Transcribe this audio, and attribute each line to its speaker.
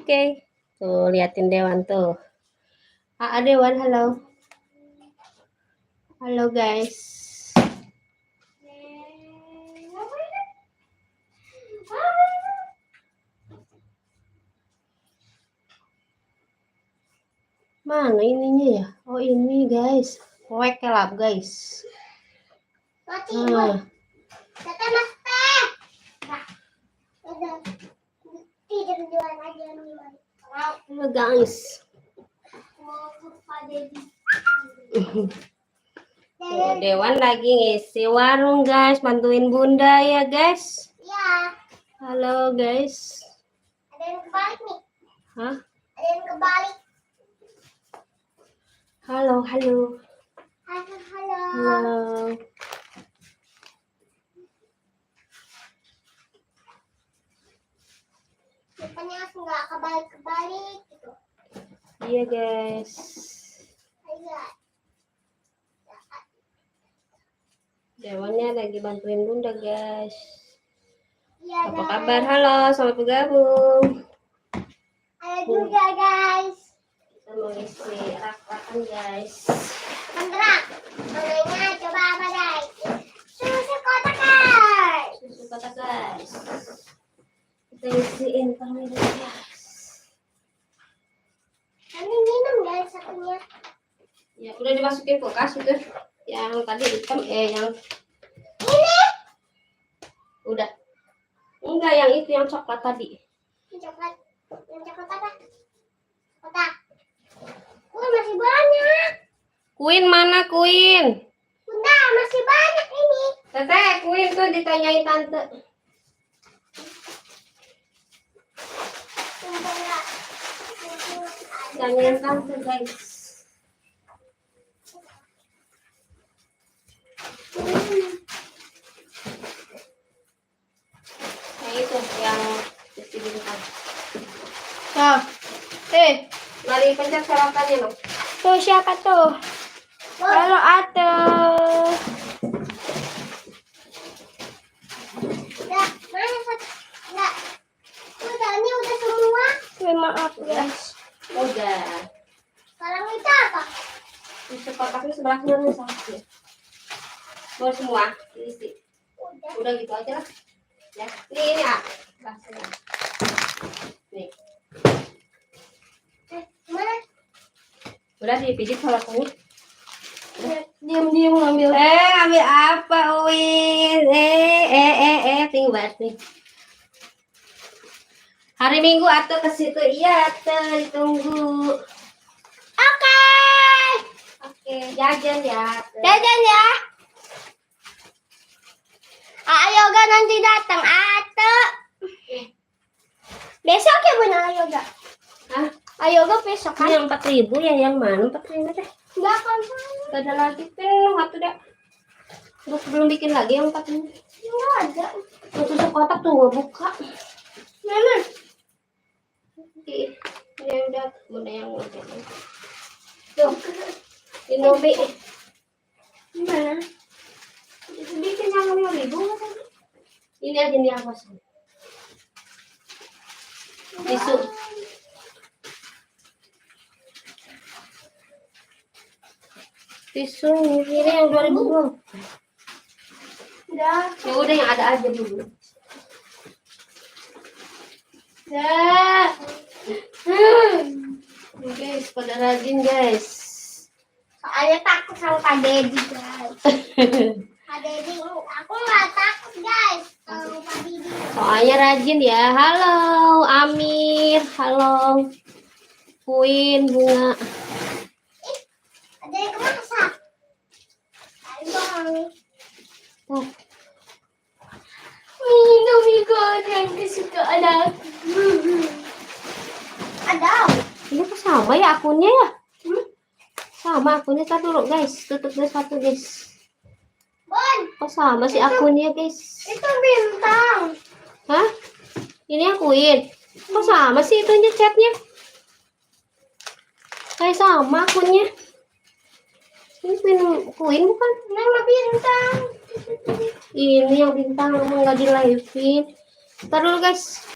Speaker 1: Oke. Tuh, liatin Dewan tuh. Dewan, halo. Halo, guys. Mana ininya ya? Oh, ini, guys. Wake up, guys. Nah. Halo, guys. Dewan lagi ngisi warung, guys. Bantuin Bunda ya, guys.
Speaker 2: Ya.
Speaker 1: Halo, guys.
Speaker 2: Ada yang kebalik nih.
Speaker 1: Hah?
Speaker 2: Ada yang kebalik.
Speaker 1: Halo, halo.
Speaker 2: Halo.
Speaker 1: Halo.
Speaker 2: Rupanya aku nggak kebalik gitu.
Speaker 1: Iya, guys.
Speaker 2: Iya.
Speaker 1: Dewannya lagi bantuin Bunda, guys.
Speaker 2: Iya,
Speaker 1: Apa kabar? Halo, selamat bergabung.
Speaker 2: Halo juga, guys.
Speaker 1: Kita mau isi rak-rakan, guys.
Speaker 2: Menggerak. Namanya coba apa, guys? Susu kotak, guys.
Speaker 1: Susu kotak, guys. Kita isiin kami, guys.
Speaker 2: Kami minum, guys, satunya.
Speaker 1: Ya, udah dimasukin kulkas itu. Yang tadi hitam, yang
Speaker 2: Ini.
Speaker 1: udah. Enggak, yang itu yang coklat tadi.
Speaker 2: Yang coklat apa? Kotak. Masih banyak.
Speaker 1: Queen mana, Queen?
Speaker 2: Bunda, masih banyak ini.
Speaker 1: Teteh, Queen tuh ditanyain tante. Tanyain tante, guys. Nah, itu yang isi bintang.
Speaker 2: Nah,
Speaker 1: Mari pencet sorotannya dong.
Speaker 2: tuh siapa tuh? Halo Ate. Udah, mana satu? Enggak. Udah, ini udah semua. Maaf guys.
Speaker 1: Udah.
Speaker 2: Sekarang itu apa?
Speaker 1: Susu kotaknya sebelah sana sakit. Mau semua diisi. Udah gitu aja lah. Ya, ini ya. Rasanya. Nih.
Speaker 2: Mana?
Speaker 1: Udah dipijit sorotannya.
Speaker 2: Diam-diam ngambil.
Speaker 1: Ambil apa, Win? Tinggi banget nih. Hari Minggu atau ke situ, iya, ditunggu. Oke, jajan ya.
Speaker 2: Jajan ya. Yoga nanti datang, Ate. Besok ya Bunda Yoga.
Speaker 1: Hah?
Speaker 2: Yoga besok kan?
Speaker 1: Ini yang 4.000 ya, yang mana 4.000 deh?
Speaker 2: Enggak kan?
Speaker 1: Gak ada lagi, penuh atau dah. Belum bikin lagi yang 4.000.
Speaker 2: Enggak ada.
Speaker 1: Yang susu kotak tuh gak buka.
Speaker 2: Mana?
Speaker 1: Ya udah, Bunda yang udah. Tuh, Indomie.
Speaker 2: Gimana?
Speaker 1: Itu bikin yang 5.000 tadi. Ini aja nih apa sih? Tisu. Tisu ini yang 2.000.
Speaker 2: Udah.
Speaker 1: Ya udah yang ada aja dulu.
Speaker 2: Dah.
Speaker 1: Guys, pada rajin guys.
Speaker 2: Soalnya takut sama Pak Dedi guys. Pak Dedi, aku nggak takut guys sama Pak Dedi.
Speaker 1: Soalnya rajin ya. Halo Amir, halo Queen, Bunga.
Speaker 2: Ada yang kemasak. Ayo.
Speaker 1: Tuh.
Speaker 2: Indomie goreng kesukaan aku. Ada.
Speaker 1: Ini kok sama ya akunnya ya? Sama akunnya, tar dulu guys. Tutup dulu satu guys.
Speaker 2: Bon,
Speaker 1: Kok sama sih akunnya guys?
Speaker 2: itu bintang.
Speaker 1: Hah? Ini akuin. Kok sama sih itunya chatnya? Kayak sama akunnya. Ini Queen bukan?
Speaker 2: Nama bintang.
Speaker 1: Ini yang bintang emang nggak di live-in. Ntar dulu guys.